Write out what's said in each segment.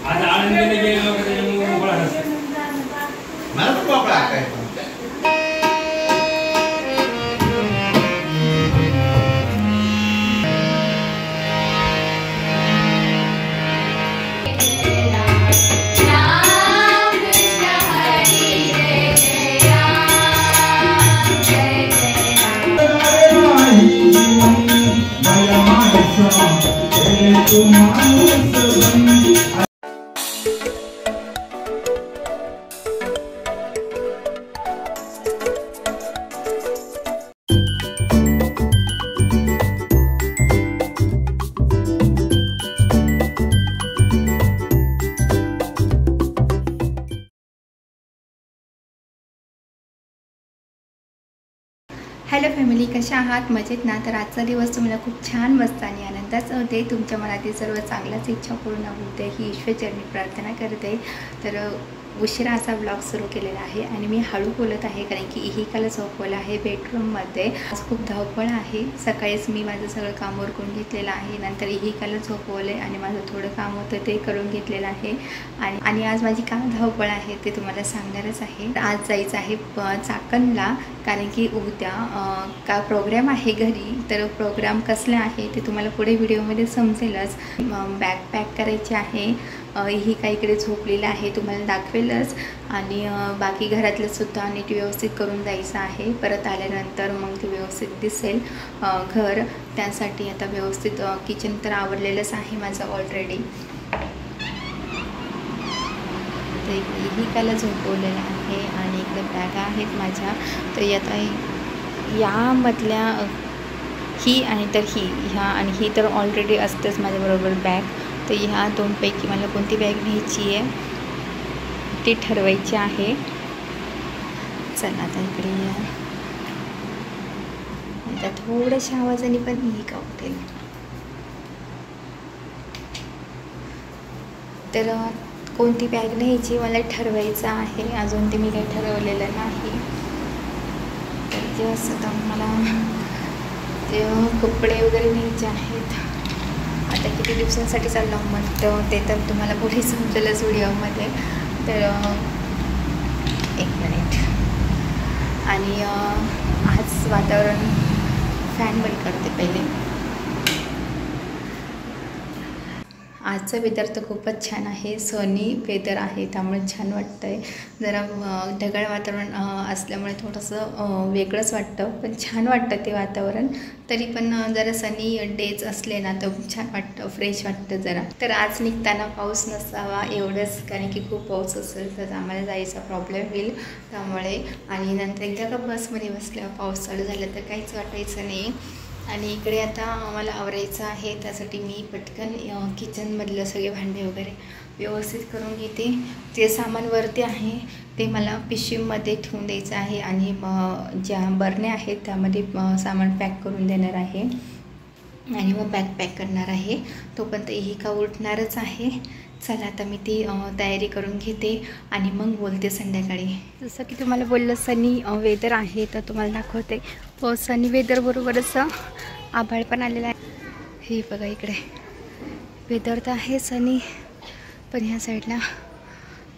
आज आनंदीने गेलो का त्याच्यामुळे मोकळा नसतो. मला पण मोकळा काय हॅलो फॅमिली, कशा आहात? मजेत ना? तर आजचा दिवस तुम्हाला खूप छान मस्त आणि आनंदाचा होते. तुमच्या मनातील सर्व चांगल्याच इच्छा पूर्ण होते ही ईश्वरचरणी प्रार्थना करते. तर उशिरा असा ब्लॉग सुरू केलेला आहे आणि मी हळू बोलत आहे कारण की इहिकाला झोपवलं आहे बेडरूममध्ये. आज खूप धावपळ आहे. सकाळीच मी माझं सगळं काम उरकून घेतलेलं आहे. नंतर इहिकाला झोपवले आणि माझं थोडं काम होतं ते करून घेतलेलं आहे. आणि आज माझी काय धावपळ आहे ते तुम्हाला सांगणारच आहे. आज जायचं आहे चाकणला कारण की उद्या का प्रोग्राम आहे घरी. तर प्रोग्राम कसला आहे ते तुम्हाला पुढे व्हिडिओमध्ये समजेलच. बॅग पॅक करायची आहे. ही काही इकडे झोपलेलं आहे तुम्हाला दाखवेलच. आणि बाकी घरातलं सुद्धा नीट व्यवस्थित करून जायचं आहे. परत आल्यानंतर मग ते व्यवस्थित दिसेल घर. त्यासाठी आता व्यवस्थित किचन तर आवरलेलंच आहे माझं ऑलरेडी. तर इहिकाला झोपवलेलं आहे आणि इकडे बॅगा आहेत माझ्या. तर आता यामधल्या ही आणि तर ह्या आणि ही तर ऑलरेडी असतेच माझ्याबरोबर बॅग. तर ह्या दोनपैकी मला कोणती बॅग घ्यायची आहे ती ठरवायची आहे. चला आता इकडे या. आता थोड्याशा आवाजाने पण इहिका उठेल. तर कोणती बॅग न्यायची मला ठरवायचं आहे. अजून ते मी काही ठरवलेलं नाही. तर जस्ट आता मला ते कपडे वगैरे न्यायचे आहेत. आता किती दिवसांसाठी चाललं म्हणतं ते तर तुम्हाला पुढे समजेलच व्हिडिओमध्ये. तर एक मिनिट. आणि आज वातावरण फॅन बंद करते पहिले. आजचं वेदर तर खूपच छान आहे. सनी वेदर आहे त्यामुळे छान वाटतं आहे. जरा ढगाळ वातावरण असल्यामुळे थोडंसं वेगळंच वाटतं पण छान वाटतं ते वातावरण. तरी पण जरा सनी डेज असले ना तर छान वाटतं, फ्रेश वाटतं जरा. तर आज निघताना पाऊस नसावा एवढंच कारण की खूप पाऊस असेल तर आम्हाला जायचा प्रॉब्लेम होईल त्यामुळे. आणि नंतर एकदा का बसमध्ये बसल्यावर पाऊस चालू झाला तर काहीच वाटायचं नाही. आणि इकडे आता आम्हाला आवरायचं आहे. त्यासाठी मी पटकन किचनमधलं सगळे भांडे वगैरे व्यवस्थित करून घेते. जे सामान वरती आहे ते मला पिशवीमध्ये ठेवून द्यायचं आहे आणि ज्या बरण्या आहेत त्यामध्ये सामान पॅक करून देणार आहे आणि मग बॅग पॅक करणार आहे. तोपर्यंत इहिका उठणारच आहे. चला आता मी ती तयारी करून घेते आणि मग बोलते संध्याकाळी. जसं की तुम्हाला बोललं सनी वेदर आहे तर तुम्हाला दाखवते. सनी वेदरबरोबरच आभाळ पण आलेला आहे. हे बघा इकडे वेदर तर आहे सनी पण ह्या साईडला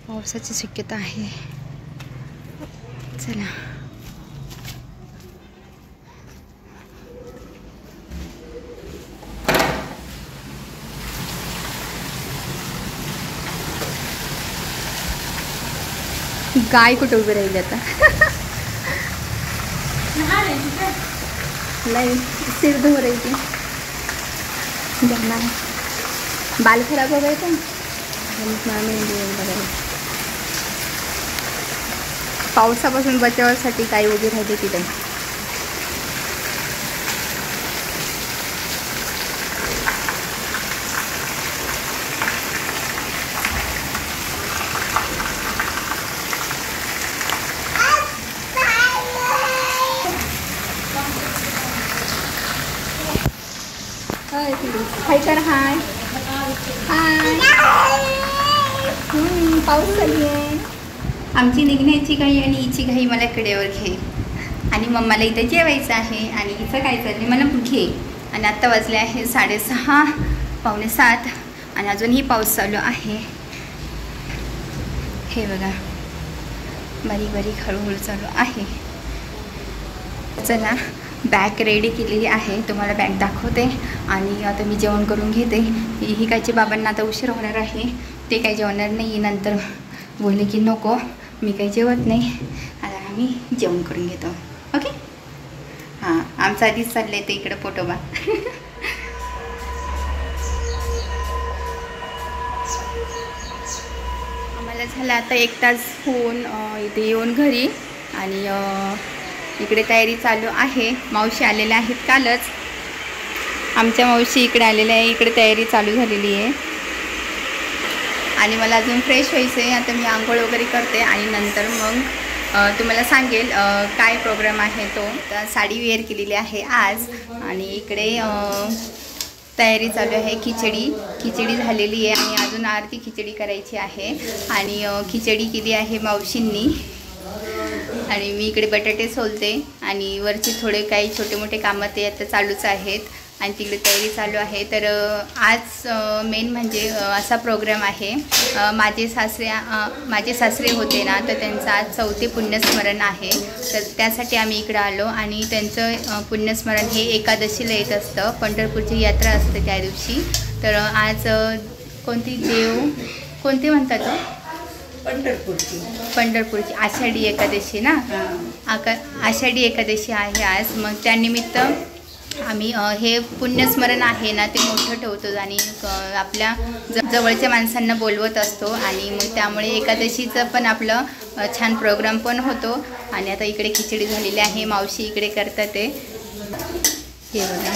पावसाची शक्यता आहे. चला गाय कुठे उभी राहिली आता. नाही सिर धो रही थी. बाल खराब हो गए थे. पावसापासून बचावासाठी गाय उभी राहिली तिथे. हाय कर. हाय हाय. पाऊस चालू आहे. आमची निघण्याची घाई आणि हिची घाई मला कडेवर घे. आणि मम्माला इथं जेवायचं आहे आणि हिचं काय चाललं मला घे. आणि आत्ता वाजले आहे 6:30 पावणे 7 आणि अजूनही पाऊस चालू आहे. हे बघा बारीक बारीक हळूहळू चालू आहे. चला बॅग रेडी केलेली आहे, तुम्हाला बॅग दाखवते आणि आता मी जेवण करून घेते. ही कायचे बाबांना आता उशीर होणार आहे, ते काही जेवणार नाही. नंतर बोलले की नको मी काही जेवत नाही, आता आम्ही जेवण करून घेतो. ओके हां, आमचं आधीच चाललं आहे ते इकडं पोटोबा. आम्हाला झालं आता 1 तास होऊन इथे येऊन घरी आणि इकडे तयारी चालू आहे. मावशी आलेल्या आहेत कालच, आमच्या मावशी इकडे आलेल्या आहे. इकडे तयारी चालू झालेली आहे आणि मला अजून फ्रेश व्हायचं आहे. आता मी आंघोळ वगैरे करते आणि नंतर मग तुम्हाला सांगेल काय प्रोग्राम आहे तो. तर साडी वेअर केलेली आहे आज आणि इकडे तयारी चालू आहे. खिचडी झालेली आहे आणि अजून अर्धी खिचडी करायची आहे आणि खिचडी केली आहे मावशींनी आणि मी इकडे बटाटे सोलते आणि वरचे थोडे काही छोटे मोठे कामं ते आता चालूच आहेत आणि तिकडे तयारी चालू आहे. तर आज मेन म्हणजे असा प्रोग्राम आहे. माझे सासरे होते ना, तर त्यांचं आज 4थे पुण्यस्मरण आहे. तर त्यासाठी आम्ही इकडं आलो आणि त्यांचं पुण्यस्मरण हे एकादशीला येत असतं. पंढरपूरची यात्रा असते त्या दिवशी. तर आज कोणती म्हणतात पंढरपूरची आषाढी एकादशी ना, आषाढी एकादशी आहे आज. मग त्यानिमित्त आम्ही हे पुण्यस्मरण आहे ना ते मोठं ठेवतो आणि आपल्या जवळच्या माणसांना बोलवत असतो आणि मग त्यामुळे एकादशीचं पण आपलं छान प्रोग्राम पण होतो. आणि आता इकडे खिचडी झालेली आहे, मावशी इकडे करतात ते हे बघा.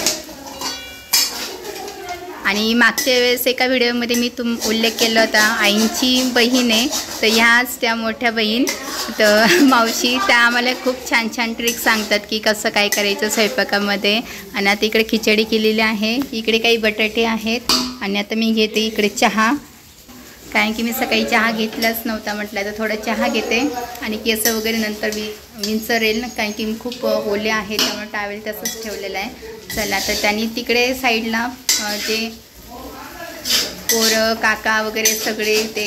आणि मागच्या वेळेस एका व्हिडिओमध्ये मी उल्लेख केला होता आईंची बहीण आहे, तर ह्याच त्या मोठ्या बहीण. तर मावशी त्या आम्हाला खूप छान छान ट्रिक सांगतात की कसं काय करायचं स्वयंपाकामध्ये. आणि आता इकडे खिचडी केलेली आहे, इकडे काही बटाटे आहेत आणि आता मी घेते इकडे चहा, कारण की मी सकाळी चहा घेतलाच नव्हता. म्हटलं तर थोडा चहा घेते आणि केस वगैरे नंतर विंचरेल, कारण की मी खूप ओले आहे त्यामुळे टावेल तसंच ठेवलेलं आहे. चला तर त्यांनी तिकडे साईडला जे पोरं काका वगैरे सगळे ते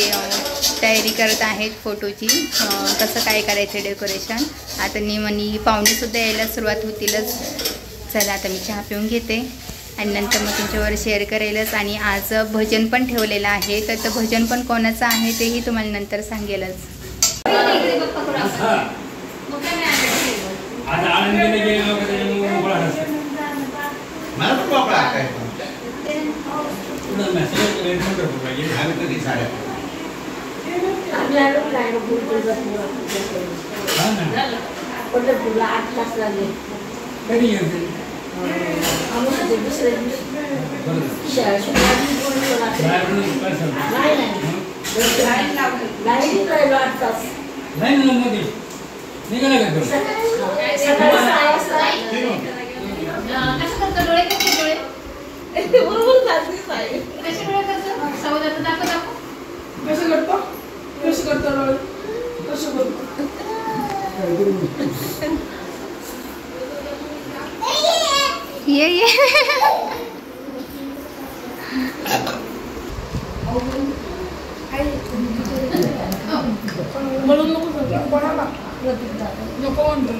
तयारी करत आहेत फोटोची, कसं काय करायचं डेकोरेशन. आता निमणी पाहुणेसुद्धा यायला सुरुवात होतीलच. चला आता मी चहा पिऊन घेते आणि नंतर मग तुमच्यावर शेअर करेलच. आणि आज भजन पण ठेवलेलं आहे, तर भजन पण कोणाचं आहे तेही तुम्हाला नंतर सांगेलच. ये म्हणून नको कोणाला नको म्हणतो.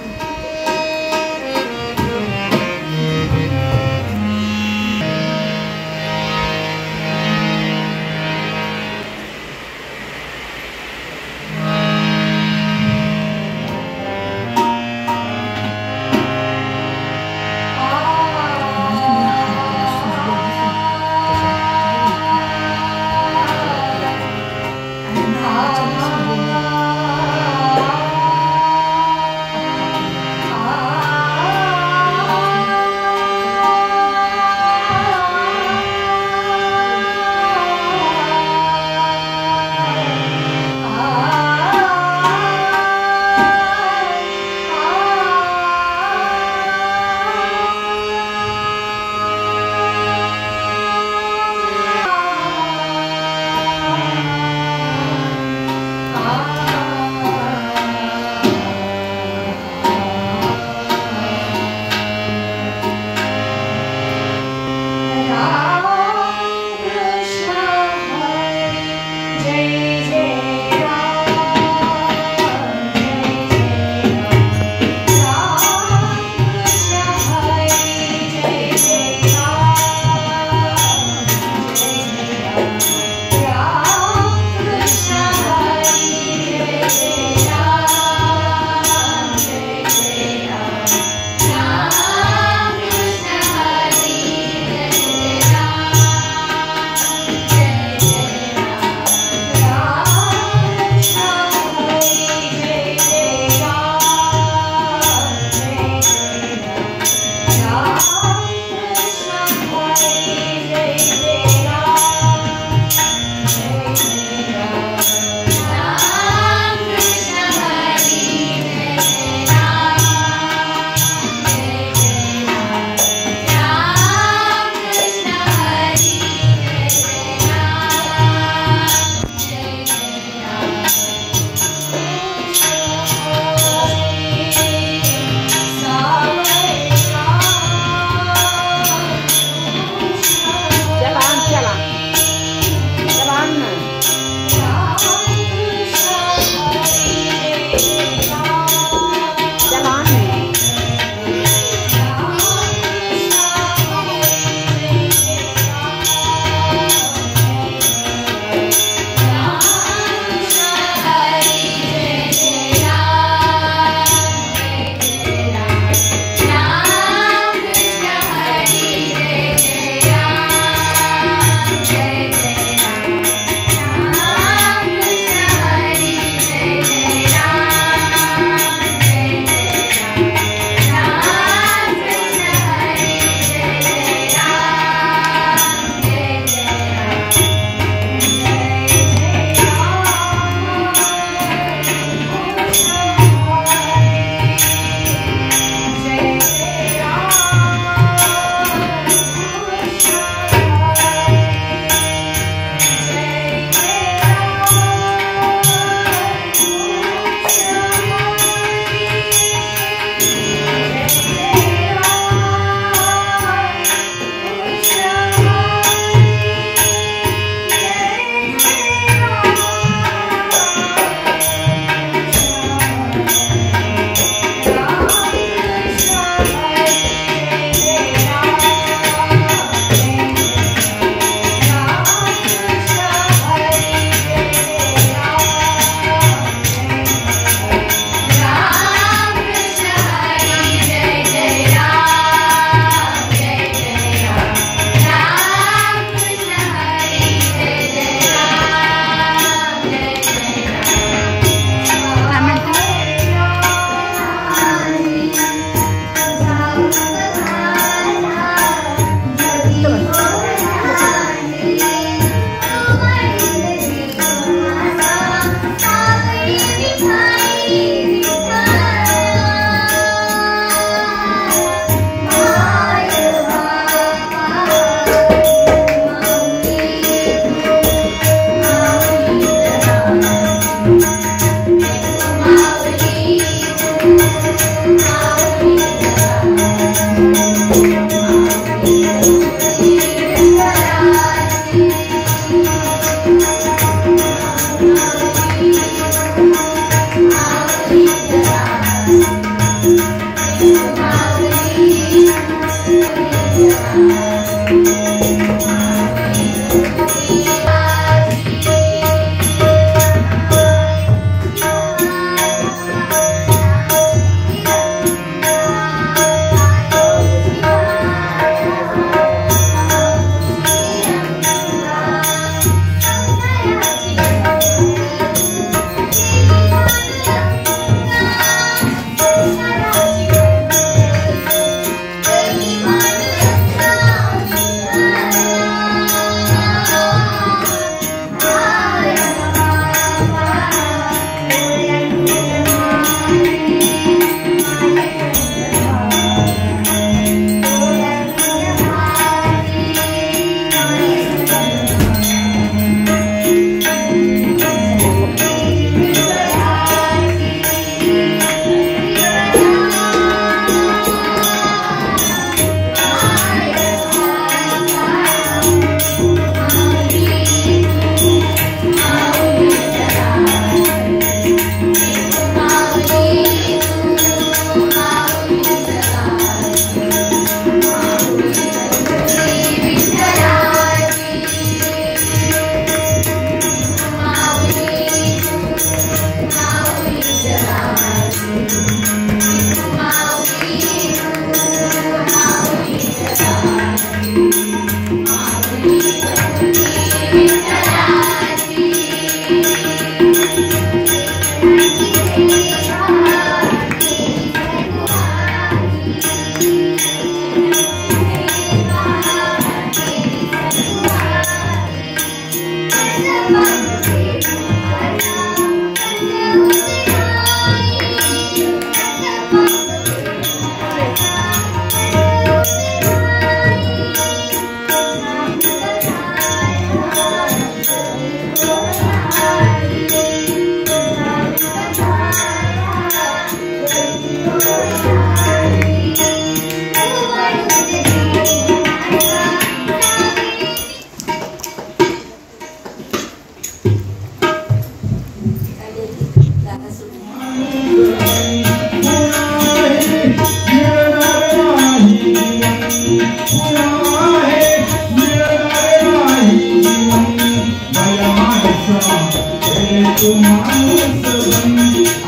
मानसा पहिले तू माणूस बन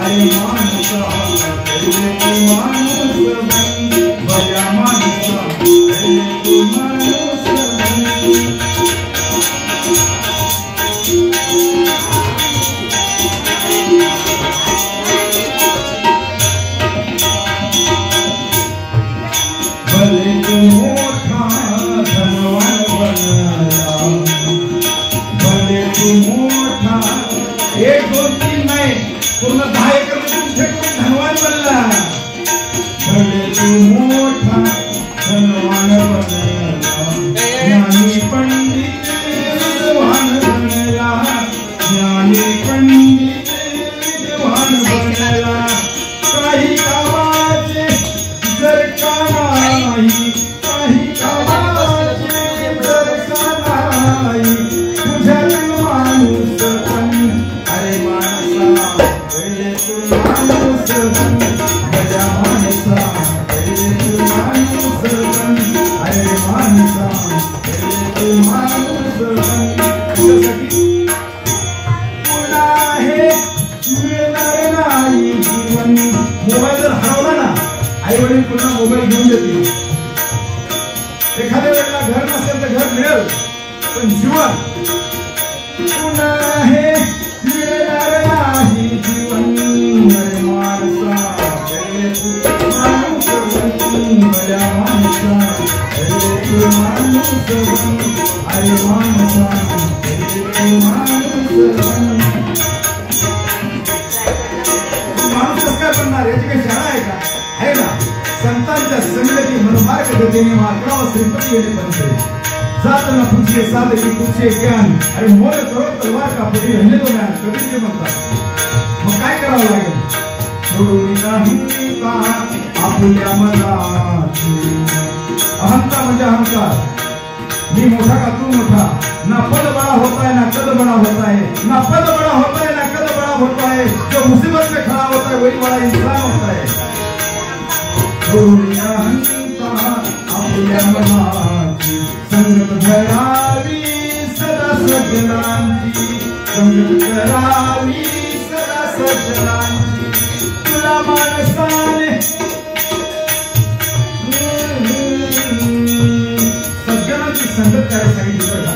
अरे मानसा पहिले तू माणूस बन भल्या मानसा पहिले तू माणूस बन भले तू मोठा धनवान बनला भले तू मोठा 1 2 3 नाही पूर्ण 10 एकर मध्ये धनवान बनला भले तू मोठा धनवान बनला ज्ञानी पंडित विद्वान बनला ज्ञानी पंडित विद्वान बनला काही कामाचे जर का नाही काही कामाचे जर का नाही तुझ्या माणूस बन अरे माणसा पहिले तू माणूस बन भल्या माणसा पहिले तू माणूस बन अरे माणसा पहिले तू माणूस बन तुझ्यासाठी पुन्हा हे मिळणार नाही जीवन मोबाईल जर हरवला ना आई वडील पुन्हा मोबाईल घेऊन देतील एखाद्या वेळेला घर नसेल तर घर मिळेल पण जीवन पुन्हा हे मिळणार नाही जीवन अरे माणसा पहिले तू माणूस बन भल्या माणसा पहिले तू माणूस बन अरे माणसा पहिले तू माणूस बन माणूस काय बनणार याची काही शाळा आहे का आहे ना संतांच्या संगती मनमार्ग गतीने मार्गावर श्रीपती येणे बनते जात न पूछिए साधकी पूछिए ज्ञान आणि मोल करो तलवार का पटी हल्ले तो ज्ञान कधी ते म्हणतात मग काय करावं लागेल सोडून अहंता आपल्या मनाची अहंता म्हणजे अहंकार मी मोठा का तू मोठा ना पद बड़ा होता है ना कद बड़ा होता है ना पद बड़ा होता है ना कद बड़ा होता है जो मुसीबत में खड़ा होता है वही बड़ा इंसान होता है आपल्या मनाची संगत धरावी सदा सज्जनांची संगत करावी सदा सज्जनांची तुला माणसाने सज्जनांची संगत करायला सांगितलं का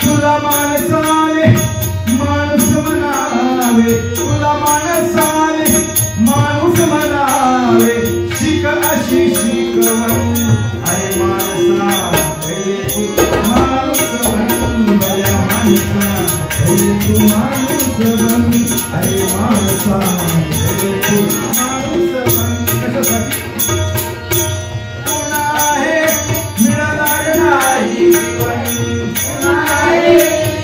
तुला माणसाने माणूस म्हणावे तुला माणसाने माणूस म्हणावे शिक अशी शिकवण अरे माणसा पहिले तू माणूस बन भल्या माणसा पहिले तू माणूस बन अरे माणसा पहिले तू माणूस बन कशासाठी पुन्हा हे मिळणार नाही जीवन पुन्हा हे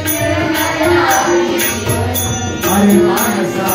मिळणार नाही जीवन अरे माणसा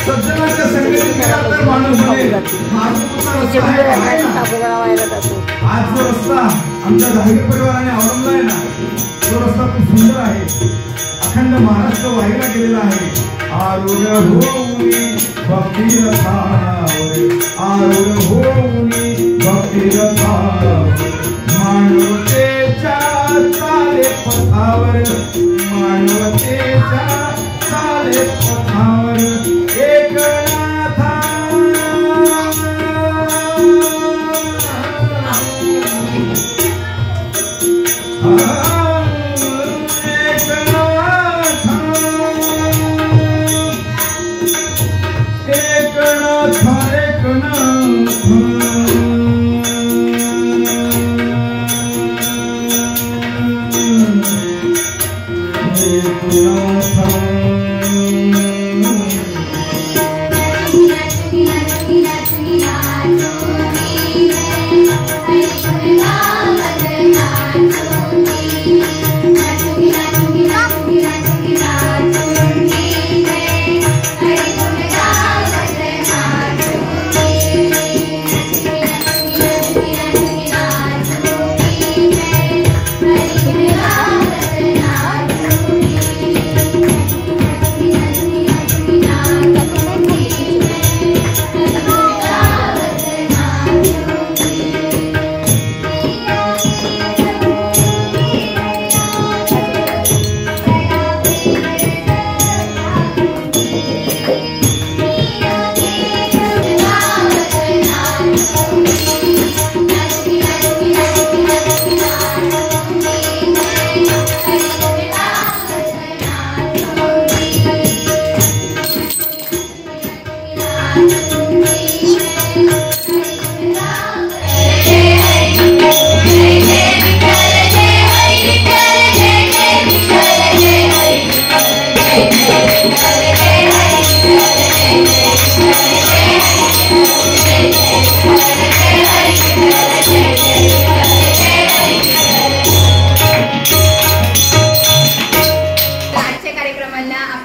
सज्जनाच्या संगतीत माणूस बनेल आज जो रस्ता आमच्या धार्मिक परिवाराने अवलंबला आहे ना तो रस्ता खूप सुंदर आहे अखंड महाराष्ट्र वाहिला गेलेला आहे आरूढ होऊनी भक्ती रथावर आरूढ होऊनी भक्ती रथावर मानवतेच्या चाले पथावर मानवतेच्या चाले पथावर एकनाथा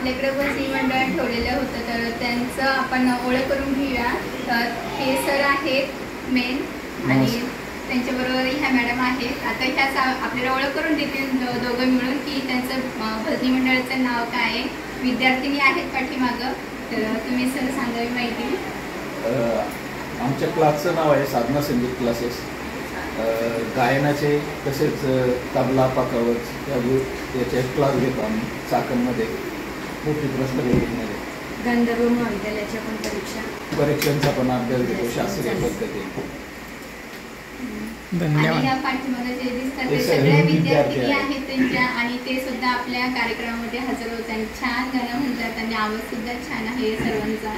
आपल्याकडे भजनी मंडळ ठेवलेलं होतं, तर त्यांचं आपण ओळख करून घेऊया. तर हे सर आहेत मेन आणि त्यांच्याबरोबर ह्या मॅडम आहेत. आता ह्या आपल्याला ओळख करून देतील दोघं मिळून की त्यांचं भजनी मंडळाचं नाव काय आहे. विद्यार्थिनी आहेत पाठीमागं, तर तुम्ही सर सांगावी माहिती. आमच्या क्लासचं नाव आहे साधना संगीत क्लासेस. गायनाचे तसेच तबला पाकावत याचे क्लास घेतो आम्ही चाकणमध्ये, मोठी प्रश्नवेधीमध्ये. गांधर्व महाविद्यालयाच्या पण परीक्षांचा पण अभ्यास घेतो शास्त्रीय पद्धतीने. आणि या पाठीमागे जे दिसतात ते सगळ्या विद्यार्थी आहेत त्यांच्या, आणि ते सुद्धा आपल्या कार्यक्रमामध्ये हजर होत आणि छान गाणं म्हणतात आणि आवाज सुद्धा छान आहे सर्वांचा.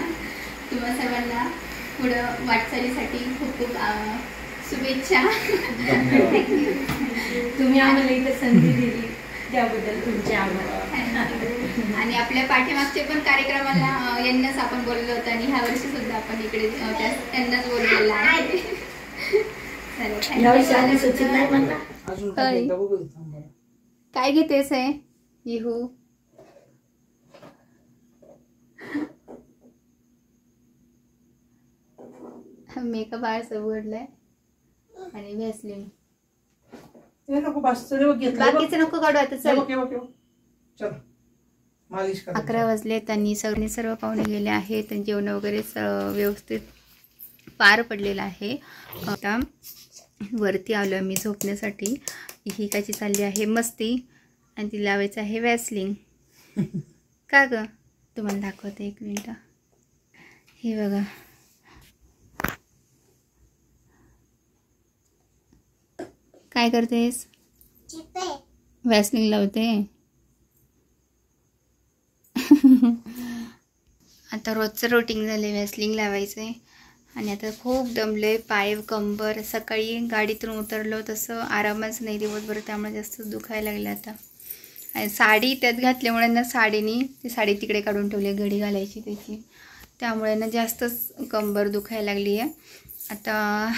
तुम्हा सर्वांना पुढं वाटचालीसाठी खूप खूप शुभेच्छा. तुम्ही आम्हाला इथे संधी दिली त्याबद्दल तुमचे आभार. आणि आपल्या पाठीमागचे पण कार्यक्रमाला यांनाच आपण बोललो होतं आणि ह्या वर्षी सुद्धा आपण इकडे त्यांनाच बोललेलं आहे. काय घेतेस आहे येहू? मेकअप आर्ट्स उघडलाय आणि व्हॅसलीन. बाकीचं नको काढू आता. चल 11 वाजले. त्यांनी सर्व पाहुणे गेले आहेत. जेवण वगैरे व्यवस्थित पार पडलेलं आहे. आता वरती आलो मी झोपण्यासाठी. ही काची चालली आहे मस्ती आणि ती लावायचं आहे व्हॅसलीन. का ग तुम्हाला दाखवते 1 मिनिट. हे बघा, काय करतेस? व्हॅसलीन लावते. आता रोजचं रुटीन झाले व्हॅसलीन लावायचे. आणि आता खूप दमले, पाय कंबर. सकाळी गाडीतून उतरलो तसं आरामच नाही दिवसभर, त्यामुळे जास्त दुखायला लागलं आता. आणि साडी त्यात घातल्यामुळे ना साडीनी ती साडी तिकडे काढून ठेवली, घडी घालायची त्याची, त्यामुळे ना जास्तच कंबर दुखायला लागली आहे. आता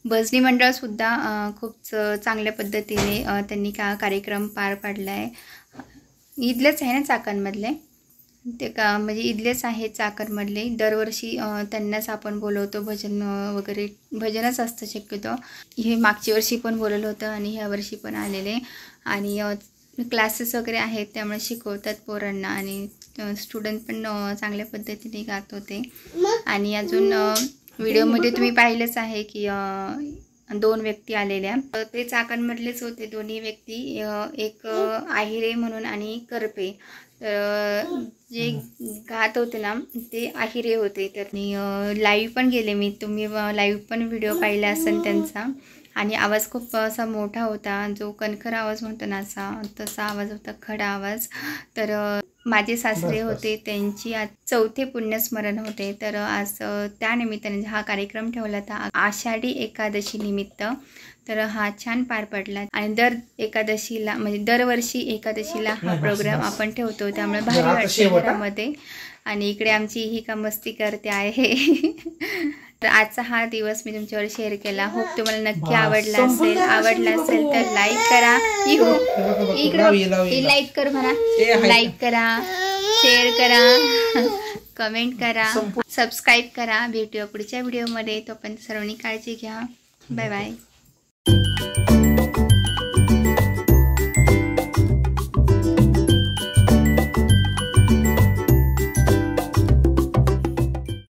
भजनी मंडळसुद्धा खूप चांगल्या पद्धतीने त्यांनी कार्यक्रम पार पाडला आहे. इथलेच आहे ना चाकणमधले, ते का म्हणजे इथलेच आहेत चाकणमधले. दरवर्षी त्यांनाच आपण बोलवतो. भजन वगैरे भजनच असतं शक्यतो. हे मागच्या वर्षी पण बोलवलं होतं आणि ह्या वर्षी पण आलेले. आणि क्लासेस वगैरे आहेत त्यामुळे शिकवतात पोरांना आणि स्टुडंट पण चांगल्या पद्धतीने गात होते. आणि अजून व्हिडिओमध्ये तुम्ही पाहिलंच आहे की 2 व्यक्ती आलेल्या, ते चाकणमधलेच होते दोन्ही व्यक्ती. एक आहिरे म्हणून आणि करपे. जे गात होते ना ते आहिरे होते. तर लाईव्ह पण गेले मी, तुम्ही लाईव्ह पण व्हिडिओ पाहिला असेल त्यांचा. आणि आवाज खूप असा मोठा होता, जो कणखर आवाज म्हणतो ना असा, तसा आवाज होता, खडा आवाज. तर माझे सासरे होते त्यांची आज 4थे पुण्यस्मरण होते, तर आज त्या निमित्ताने हा कार्यक्रम ठेवला होता आषाढी एकादशी निमित्त. तर हा छान पार पडला आणि दर एकादशीला म्हणजे दरवर्षी एकादशीला हा प्रोग्राम आपण ठेवतो, त्यामुळे भारी वाटते घरामध्ये. आणि इकडे आमची ही का मस्ती करते आहे. तर आजचा हा दिवस मी तुमच्यावर शेअर केला. होप तुम्हाला नक्की आवडला असेल तर लाईक करा. इकडे लाईक कर म्हणा, लाईक करा, शेअर करा, कमेंट करा, सबस्क्राईब करा. भेटूया पुढच्या व्हिडिओमध्ये. तोपर्यंत सर्वांनी काळजी घ्या. Bye bye.